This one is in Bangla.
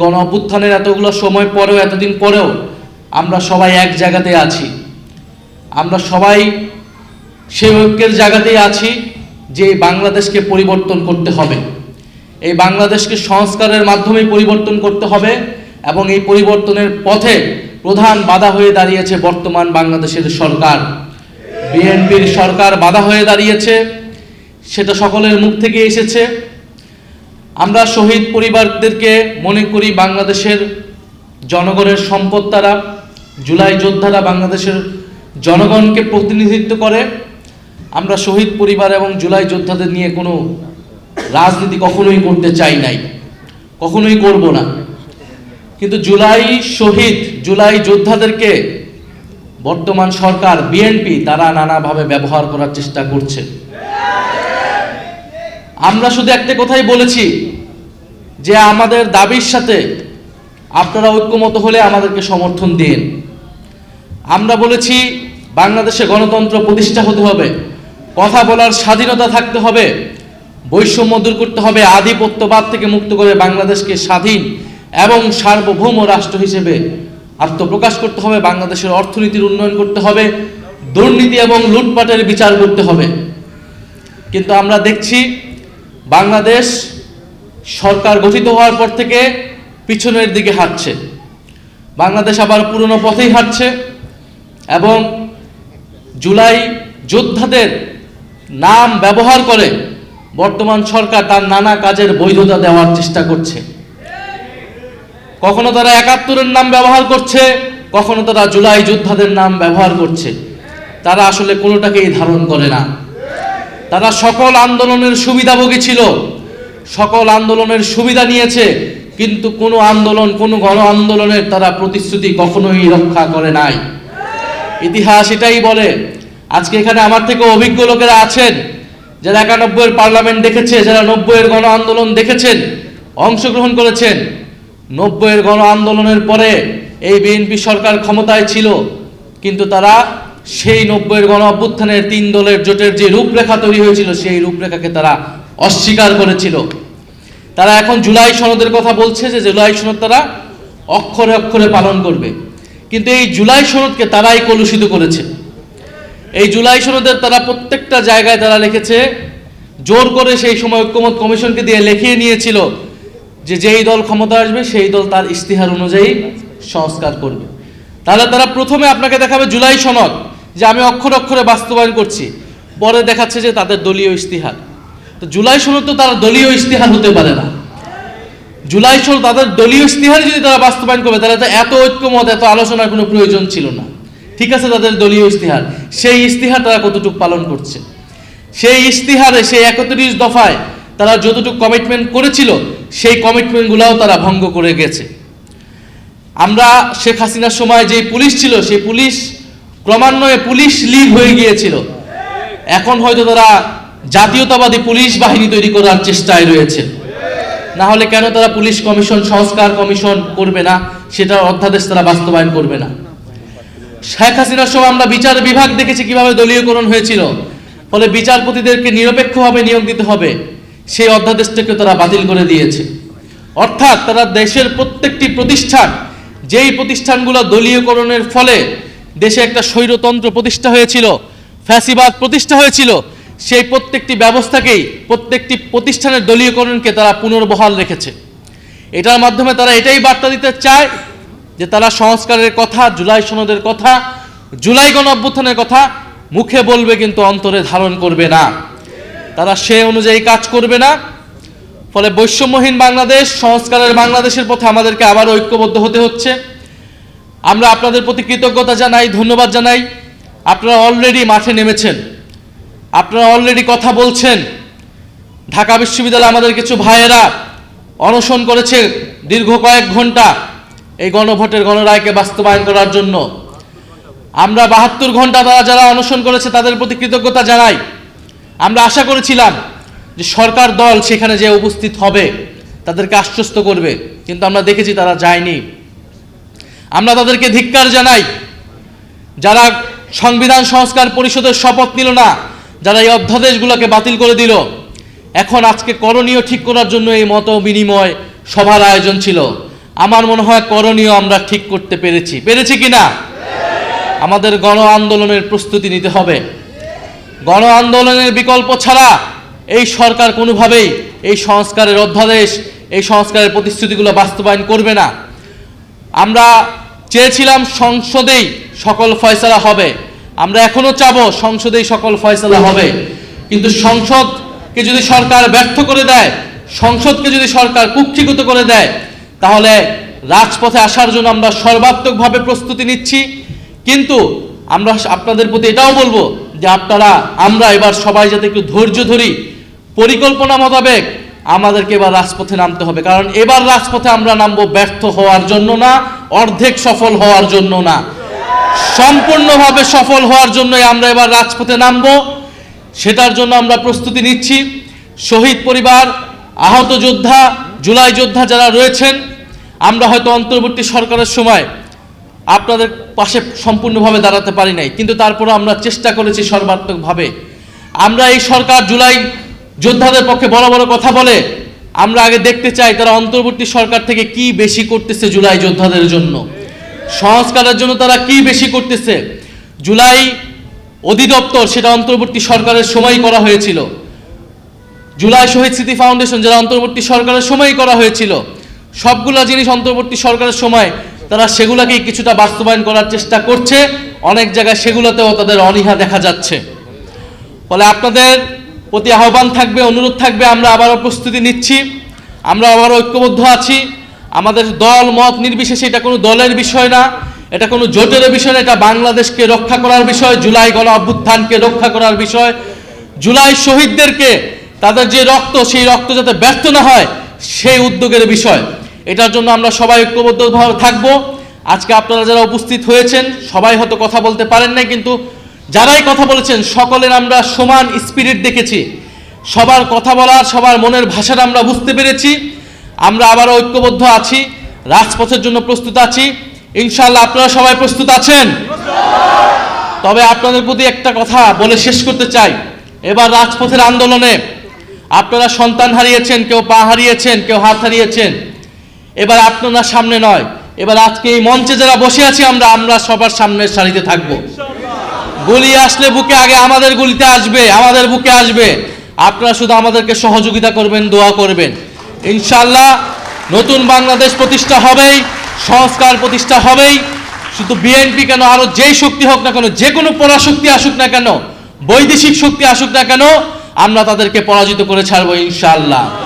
গণ অভ্যুত্থানের এতগুলো সময় পরেও, এতদিন পরেও আমরা সবাই এক জায়গাতে আছি। আমরা সবাই সেই ঐক্যের জায়গাতেই আছি যে বাংলাদেশকে পরিবর্তন করতে হবে, এই বাংলাদেশকে সংস্কারের মাধ্যমে পরিবর্তন করতে হবে। এবং এই পরিবর্তনের পথে প্রধান বাধা হয়ে দাঁড়িয়েছে বর্তমান বাংলাদেশের সরকার, বিএনপির সরকার বাধা হয়ে দাঁড়িয়েছে, সেটা সকলের মুখ থেকে এসেছে। আমরা শহীদ পরিবারদেরকে মনে করি বাংলাদেশের জনগণের সম্পদ। তারা জুলাই যোদ্ধারা বাংলাদেশের জনগণকে প্রতিনিধিত্ব করে। আমরা শহীদ পরিবার এবং জুলাই যোদ্ধাদের নিয়ে কোনো রাজনীতি কখনোই করতে চাই নাই, কখনোই করব না। কিন্তু জুলাই যোদ্ধাদেরকে বর্তমান সরকার বিএনপি তারা নানাভাবে ব্যবহার করার চেষ্টা করছে। আমরা শুধু একটা কথাই বলেছি যে আমাদের দাবির সাথে আপনারা ঐক্যমত হলে আমাদেরকে সমর্থন দিন। আমরা বলেছি বাংলাদেশে গণতন্ত্র প্রতিষ্ঠা হতে হবে, কথা বলার স্বাধীনতা থাকতে হবে, বৈষম্য দূর করতে হবে, আধিপত্যবাদ থেকে মুক্ত করে বাংলাদেশকে স্বাধীন এবং সার্বভৌম রাষ্ট্র হিসেবে আত্মপ্রকাশ করতে হবে, বাংলাদেশের অর্থনীতির উন্নয়ন করতে হবে, দুর্নীতি এবং লুটপাটের বিচার করতে হবে। কিন্তু আমরা দেখছি বাংলাদেশ সরকার গঠিত হওয়ার পর থেকে পিছনের দিকে হাঁটছে, বাংলাদেশ আবার পুরনো পথেই হাঁটছে এবং জুলাই যোদ্ধাদের নাম ব্যবহার করে বর্তমান সরকার তার নানা কাজের বৈধতা দেওয়ার চেষ্টা করছে। কখনো তারা ৭১-এর নাম ব্যবহার করছে, কখনো তারা জুলাই যোদ্ধাদের নাম ব্যবহার করছে। তারা আসলে কোনোটাকেই ধারণ করে না। তারা সকল আন্দোলনের সুবিধাভোগী ছিল, সকল আন্দোলনের সুবিধা নিয়েছে, কিন্তু কোনো আন্দোলন, কোনো গণ আন্দোলনের তারা প্রতিশ্রুতি কখনোই রক্ষা করে নাই। ইতিহাস এটাই বলে। আজকে এখানে আমার থেকে অভিজ্ঞ লোকেরা আছেন যারা ৯১-এর পার্লামেন্ট দেখেছে, যারা ৯০-এর গণ আন্দোলন দেখেছেন, অংশগ্রহণ করেছেন। ৯০-এর গণ আন্দোলনের পরে এই বিএনপি সরকার ক্ষমতায় ছিল, কিন্তু তারা সেই ৯০-এর গণ অভ্যুত্থানের ৩ দলের জোটের যে রূপরেখা তৈরি হয়েছিল সেই রূপরেখাকে তারা অস্বীকার করেছিল। তারা এখন জুলাই সনদের কথা বলছে যে জুলাই সনদ তারা অক্ষরে অক্ষরে পালন করবে, কিন্তু এই জুলাই সনদকে তারাই কলুষিত করেছে। এই জুলাই সনদের তারা প্রত্যেকটা জায়গায় তারা লিখেছে, জোর করে সেই সময় ঐক্যমত কমিশনকে দিয়ে লিখিয়ে নিয়েছিল যে যেই দল ক্ষমতা আসবে সেই দল তার ইস্তিহার অনুযায়ী সংস্কার করবে। তাহলে তারা প্রথমে আপনাকে দেখাবে জুলাই সনদ যে আমি অক্ষরে অক্ষরে বাস্তবায়ন করছি, পরে দেখাচ্ছে যে তাদের দলীয় ইস্তিহার। তো জুলাই সনদ তো তার দলীয় ইস্তিহার হতে পারে না। জুলাই সনদ তাদের দলীয় ইস্তিহার যদি তারা বাস্তবায়ন করবে তাহলে তো এত ঐক্যমত, এত আলোচনার কোনো প্রয়োজন ছিল না। ঠিক আছে, তাদের দলীয় ইস্তিহার, সেই ইস্তিহার তারা কতটুকু পালন করছে? সেই ইস্তিহারে, সেই ৩১ দফায় তারা যতটুকু কমিটমেন্ট করেছিল সেই কমিটমেন্টগুলোও তারা ভঙ্গ করে গেছে। আমরা শেখ হাসিনার সময় যে পুলিশ ছিল সেই পুলিশ ক্রমান্বয়ে পুলিশ লীগ হয়ে গিয়েছিল। এখন হয়তো তারা জাতীয়তাবাদী পুলিশ বাহিনী তৈরি করার চেষ্টায় রয়েছে। না হলে কেন তারা পুলিশ কমিশন, সংস্কার কমিশন করবে না? সেটার অধ্যাদেশ তারা বাস্তবায়ন করবে না। শেখ হাসিনার সময় আমরা বিচার বিভাগ দেখেছি কিভাবে দলীয়করণ হয়েছিল, ফলে বিচারপতিদেরকে নিরপেক্ষভাবে নিয়োগ দিতে হবে, সেই অধ্যাদেশটাকে তারা বাতিল করে দিয়েছে। অর্থাৎ তারা দেশের প্রত্যেকটি প্রতিষ্ঠান, যেই প্রতিষ্ঠানগুলো দলীয়করণের ফলে দেশে একটা স্বৈরতন্ত্র প্রতিষ্ঠা হয়েছিল, ফ্যাসিবাদ প্রতিষ্ঠা হয়েছিল, সেই প্রত্যেকটি ব্যবস্থাকেই, প্রত্যেকটি প্রতিষ্ঠানের দলীয়করণকে তারা পুনর্বহাল রেখেছে। এটার মাধ্যমে তারা এটাই বার্তা দিতে চায় যে তারা সংস্কারের কথা, জুলাই সনদের কথা, জুলাই গণ অভ্যুত্থানের কথা মুখে বলবে কিন্তু অন্তরে ধারণ করবে না। তারা সে অনুযায়ী কাজ করবে না। ফলে বৈষম্যহীন বাংলাদেশ, সংস্কারের বাংলাদেশের পথে আমাদেরকে আবার ঐক্যবদ্ধ হতে হচ্ছে। আমরা আপনাদের প্রতি কৃতজ্ঞতা জানাই, ধন্যবাদ জানাই। আপনারা অলরেডি মাঠে নেমেছেন, আপনারা অলরেডি কথা বলছেন। ঢাকা বিশ্ববিদ্যালয়ে আমাদের কিছু ভাইয়েরা অনশন করেছে দীর্ঘ কয়েক ঘন্টা এই গণভোটের গণরায়কে বাস্তবায়ন করার জন্য। আমরা ৭২ ঘন্টা তারা যারা অনশন করেছে তাদের প্রতি কৃতজ্ঞতা জানাই। আমরা আশা করেছিলাম যে সরকার দল সেখানে যে উপস্থিত হবে, তাদেরকে আশ্বস্ত করবে, কিন্তু আমরা দেখেছি তারা যায়নি। আমরা তাদেরকে ধিক্কার জানাই যারা সংবিধান সংস্কার পরিষদের শপথ নিল না, যারা এই অধ্যাদেশগুলোকে বাতিল করে দিল। এখন আজকে করণীয় ঠিক করার জন্য এই মত বিনিময় সভার আয়োজন ছিল। আমার মনে হয় করণীয় আমরা ঠিক করতে পেরেছি কিনা? আমাদের গণ আন্দোলনের প্রস্তুতি নিতে হবে। গণ আন্দোলনের বিকল্প ছাড়া এই সরকার কোনোভাবেই এই সংস্কারের অধ্যাদেশ, এই সংস্কারের প্রতিশ্রুতিগুলো বাস্তবায়ন করবে না। আমরা চেয়েছিলাম সংসদেই সকল ফয়সালা হবে, আমরা এখনো চাবো সংসদেই সকল ফয়সালা হবে, কিন্তু সংসদকে যদি সরকার ব্যর্থ করে দেয়, সংসদকে যদি সরকার কুক্ষিগত করে দেয়, তাহলে রাজপথে আসার জন্য আমরা সর্বাত্মকভাবে প্রস্তুতি নিচ্ছি। কিন্তু আমরা আপনাদের প্রতি এটাও বলবো যে আমরা এবার সবাই যাতে একটু ধৈর্য ধরি, পরিকল্পনা মোতাবেক আমাদেরকে এবার রাজপথে নামতে হবে। কারণ এবার রাজপথে আমরা নামবো ব্যর্থ হওয়ার জন্য না, অর্ধেক সফল হওয়ার জন্য না, সম্পূর্ণভাবে সফল হওয়ার জন্যই আমরা এবার রাজপথে নামবো। সেটার জন্য আমরা প্রস্তুতি নিচ্ছি। শহীদ পরিবার, আহত যোদ্ধা, জুলাই যোদ্ধা যারা রয়েছেন, আমরা হয়তো অন্তর্বর্তী সরকারের সময় আপনাদের পাশে সম্পূর্ণভাবে দাঁড়াতে পারি নাই, কিন্তু তারপরে আমরা চেষ্টা করেছি সর্বাত্মকভাবে। আমরা এই সরকার জুলাই যোদ্ধাদের পক্ষে বড় বড় কথা বলে, আমরা আগে দেখতে চাই তারা অন্তর্বর্তী সরকার থেকে কি বেশি করতেছে জুলাই যোদ্ধাদের জন্য, সংস্কারের জন্য তারা কি বেশি করতেছে। জুলাই অধিদপ্তর সেটা অন্তর্বর্তী সরকারের সময়ই করা হয়েছিল, জুলাই শহীদ স্মৃতি ফাউন্ডেশন যারা অন্তর্বর্তী সরকারের সময়ই করা হয়েছিল। সবগুলা জিনিস অন্তর্বর্তী সরকারের সময় তারা সেগুলাকেই কিছুটা বাস্তবায়ন করার চেষ্টা করছে, অনেক জায়গায় সেগুলোতেও তাদের অনীহা দেখা যাচ্ছে। ফলে আপনাদের প্রতি আহ্বান থাকবে, অনুরোধ থাকবে, আমরা আবারও প্রস্তুতি নিচ্ছি, আমরা আবারও ঐক্যবদ্ধ আছি। আমাদের দল মত নির্বিশেষে, এটা কোনো দলের বিষয় না, এটা কোনো জোটের বিষয় না, এটা বাংলাদেশকে রক্ষা করার বিষয়, জুলাই গণ অভ্যুত্থানকে রক্ষা করার বিষয়, জুলাই শহীদদেরকে তাদের যে রক্ত, সেই রক্ত যাতে ব্যর্থ না হয় সেই উদ্যোগের বিষয়। এটার জন্য আমরা সবাই ঐক্যবদ্ধভাবে থাকবো। আজকে আপনারা যারা উপস্থিত হয়েছেন সবাই হয়তো কথা বলতে পারেন নাই, কিন্তু যারাই কথা বলেছেন সকলের আমরা সমান স্পিরিট দেখেছি, সবার কথা বলার, সবার মনের ভাষাটা আমরা বুঝতে পেরেছি। আমরা আবার ঐক্যবদ্ধ আছি, রাজপথের জন্য প্রস্তুত আছি। ইনশাআল্লাহ আপনারা সবাই প্রস্তুত আছেন? তবে আপনাদের প্রতি একটা কথা বলে শেষ করতে চাই। এবার রাজপথের আন্দোলনে আপনারা সন্তান হারিয়েছেন, কেউ পা হারিয়েছেন, কেউ হাত হারিয়েছেন। এবার আপনারা সামনে নয়, এবার আজকে এই মঞ্চে যারা বসে আছি আমরা সবার সামনের সারিতে থাকবো। গুলি আসলে বুকে আগে আমাদের গুলিতে আসবে, আমাদের বুকে আসবে। আপনারা শুধু আমাদেরকে সহযোগিতা করবেন, দোয়া করবেন। ইনশাআল্লাহ নতুন বাংলাদেশ প্রতিষ্ঠা হবেই, সংস্কার প্রতিষ্ঠা হবেই। শুধু বিএনপি কেন, আরো যেই শক্তি হোক না কেন, যে কোনো পরাশক্তি আসুক না কেন, বৈদেশিক শক্তি আসুক না কেন, আমরা তাদেরকে পরাজিত করে ছাড়বো ইনশাআল্লাহ।